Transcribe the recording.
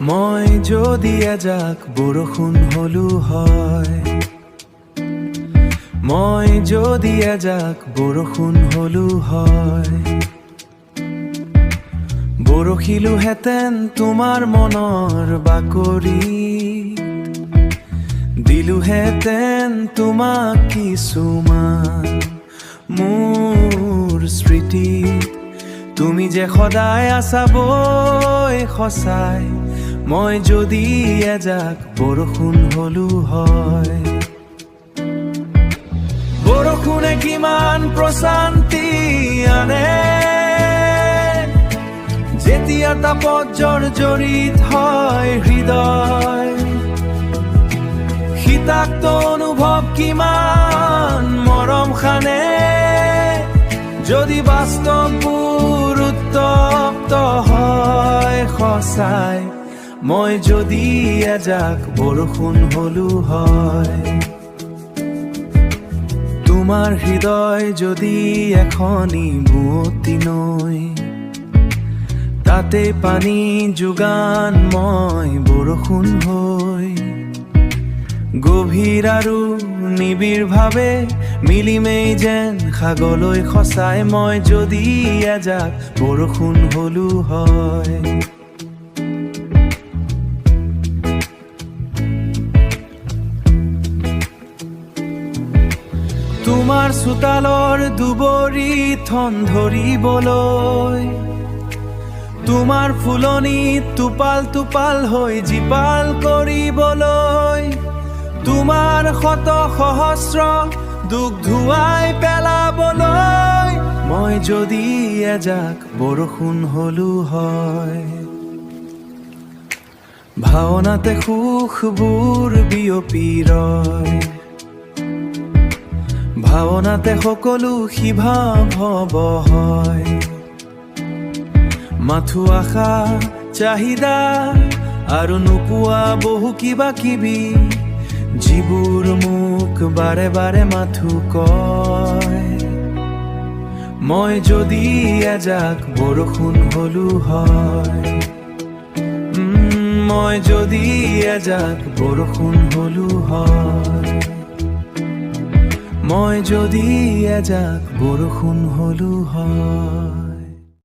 মই যদি এজাক বৰষুণ হলো হয়, মই যদি এজাক বৰষুণ হলো হয়, বৰষিলোহেঁতেন তোমাৰ মনৰ বাকৰিত, দিলোহেঁতেন তোমাক কিছুমান মোৰ স্মৃতিত। তুমি যে সদায় আছা বৈ সঁচাই, মই যদি এজাক বৰষুণ হলো হয়। বৰষুণে কিমান প্ৰশান্তি আনে, যেতিয়া তাপত জৰ্জৰিত হয় হৃদয়। শীতাক্ত অনুভৱ কিমান মৰম খানে, যদি বাস্তৱবোৰ উত্তপ্ত হয় সঁচাই, মই যদি এজাক বৰষুণ হলো হয়। তোমাৰ হৃদয় যদি এখনি বুৱতী নৈ, তাতে পানী যোগান মই বৰষুণ হৈ, গভীৰ আৰু নিবিড়ভাৱে মিলিমেই যেন সাগৰলৈ সঁচাই, মই যদি এজাক বৰষুণ হলো হয়। তোমাৰ চোতালৰ দুবৰি ঠন ধৰিবলৈ, তোমাৰ ফুলনিত টোপাল টোপাল হৈ জীপাল কৰিবলৈ, তোমাৰ শত সহস্ৰ দুখ ধুৱাই পেলাবলৈ, মই যদি এজাক বৰষুণ হলো হয়। ভাৱনাতে সুখবোৰ বিয়পি ৰয়, ভাৱনাতে সকলো শিভাৱ হয়, মাথো আশা চাহিদা আৰু নোপোৱা বহু কিবা কিবি, যিবোৰ মোক বাৰে বাৰে মাথো কয়, মই যদি এজাক বৰষুণ হলো হয়। মই যদি এজাক বৰষুণ হলো হয়, মই যদি এজাক বৰষুণ হলো হয়।